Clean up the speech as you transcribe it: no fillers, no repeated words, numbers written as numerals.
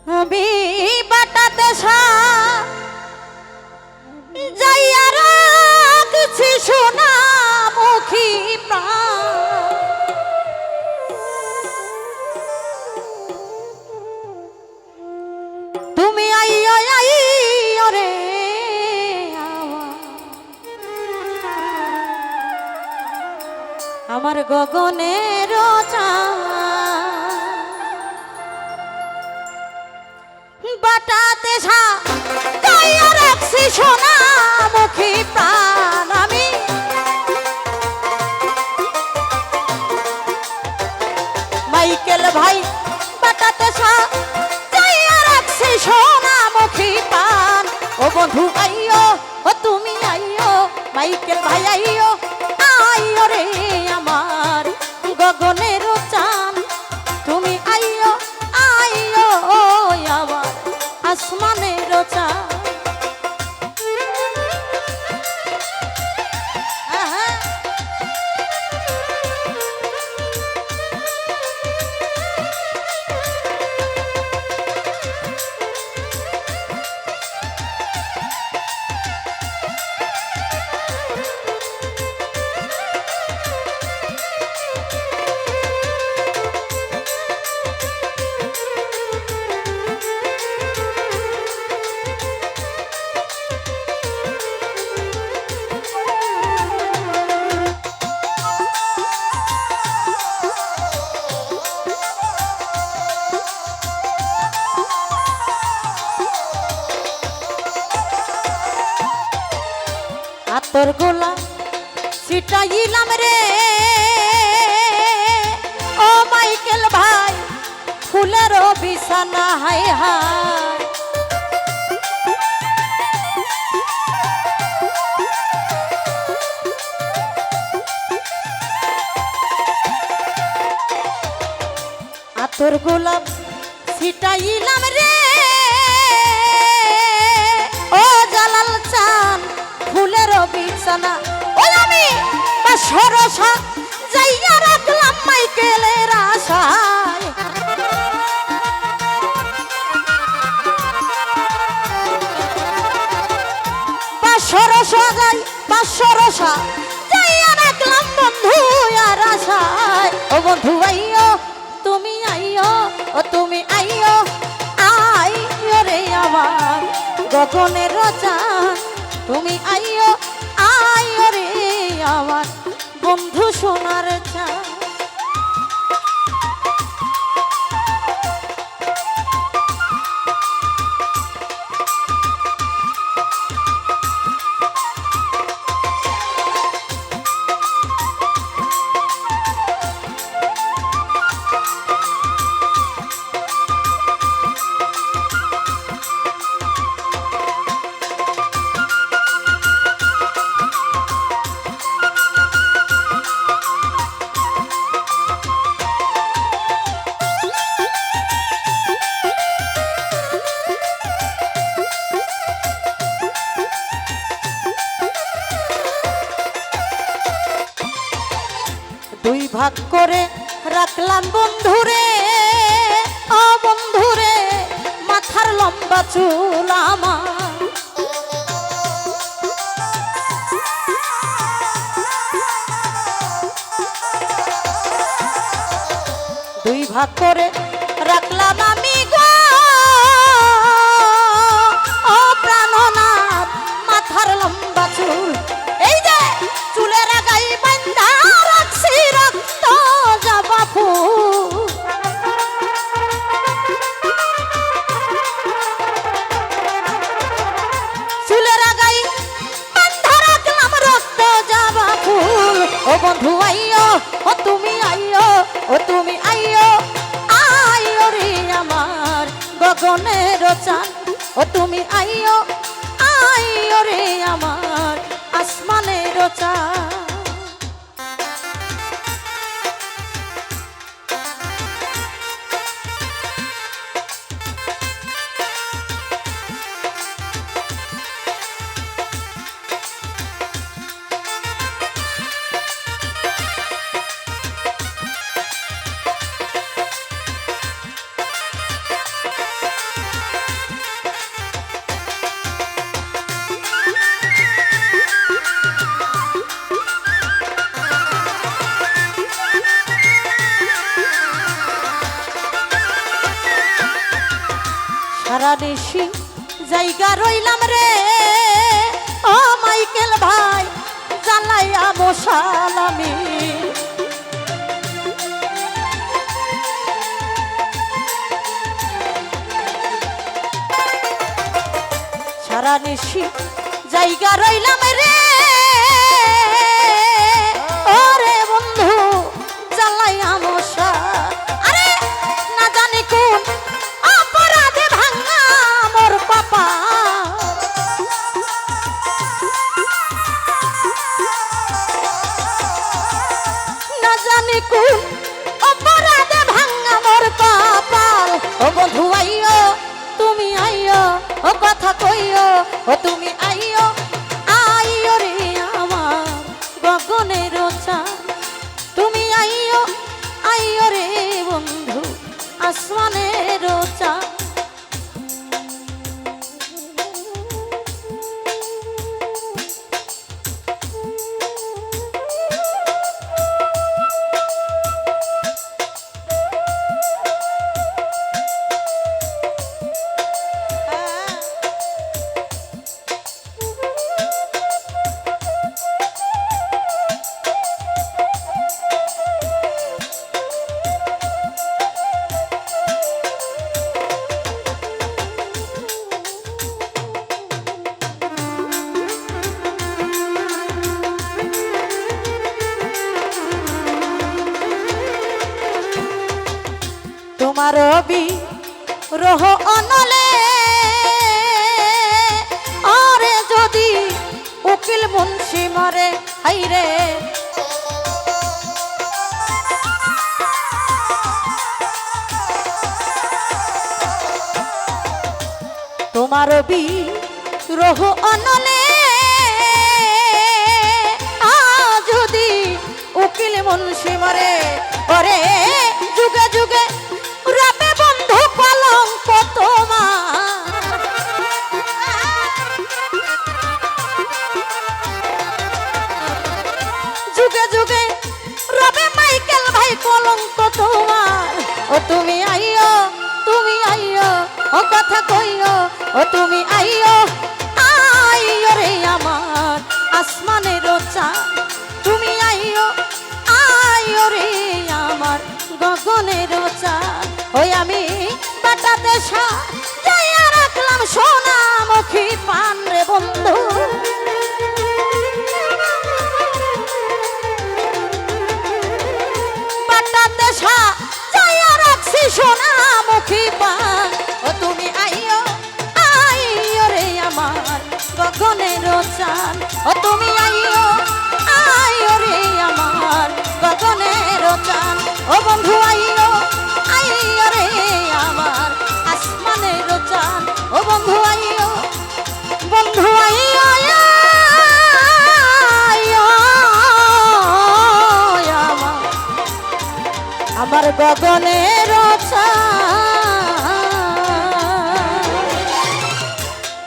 আমি বাটাতে যাইয়া রাখছি সোনা মুখী প্রাণ, তুমি আইয়ো আইয়ো রে আমার গগনের বাটাতে যাইয়া রাখছি সোনা মুখী প্রাণ, আমি মাইকেল ভাই বাটাতে যাইয়া রাখছি সোনা মুখী প্রাণ। ও বন্ধু আইয়ো, ও তুমি আইয়ো, মাইকেল ভাই আইয়ো আইয়ো রে আমার গগনের চান, তুমি আইয়ো আইয়ো আমার আসমানের চান। তোর গোলা ছিটাইলাম রে ও মাইকেল ভাই ফুলের বিছানা, হায় হায় আতর গোলাপ ছিটাইলাম রে ও জালাল চান ফুলের বিছানা, ওই আমি সরসা যাইয়া রাখলাম মাইকেলের আশায়, সরসা যাইয়া রাখলাম বন্ধু আর আশায়। ও বন্ধু আইয়ো, তুমি আইয়ো, ও তুমি আইয়ো আইয়ো রে আমার গগনের চান, তুমি আইয়ো আইয়ো রে আমার বন্ধু সোনার চান। দুই ভাগ করে রাখলাম বন্ধুরে ও বন্ধুরে মাথার লম্বা চুল আমার, দুই ভাগ করে রাখলাম আমি গো ও প্রাণনাথ মাথার লম্বা চুল, এই যে চুলের আগাই বান্ধা রাখছি রক্ত জবা ফুল, চুলের আগাই বান্ধা রাখলাম রক্ত জবা ফুল। ও বন্ধু আইয়ো, ও তুমি আইয়ো, ও তুমি আইয়ো আইয়ো রে আমার গগনের চান, ও তুমি আইয়ো আইয়ো রে আমার আসমানের চান। সারা দেশি জায়গা রইলাম রে ও মাইকেল ভাই জ্বালাইয়া মশাল আমি সারা দেশি জায়গা রইলাম রে ওরে বন্ধু জ্বালাইয়া মশাল আরে না জানি কোন অপরাধে ভাঙা মোর পাপা না জানি কোন অপরাধে ভাঙা মোর কপাল ও বন্ধু আইও তুমি আইও ও কথা কইও ও তুমি আইও আইও রে আমার গগনের চাঁদ তুমি আইও আইও রে বন্ধু আসমানের চাঁদ তোমার রবি রহ অনলে আরে যদি উকিল মুন্সি মরে হাইরে তোমার রবি রহ অনলে যদি উকিল মুন্সি মরে ওরে যুগে যুগে রবে বন্ধু কলঙ্ক তোমার যুগে যুগে রবে মাইকেল ভাই কলঙ্ক তোমার ও তুমি আইও ও কথা কইও ও তুমি আইও আইও রে আমার আসমানের চাঁদ তুমি আইও রে আমার গগনের চাঁদ ওই আমি বাটাতে সাজাইয়া রাখলাম সোনামুখী পান রে বন্ধু বাটাতে সাজাইয়া রাখছি সোনামুখী পান ও তুমি আইও রে আমার গগনের চাঁদ ও তুমি আইও রে আমার গগনের চাঁদ ও বন্ধু আইও রে আমার আসমানের চাঁদ ও বন্ধু আইও আমার গগনের চাঁদ।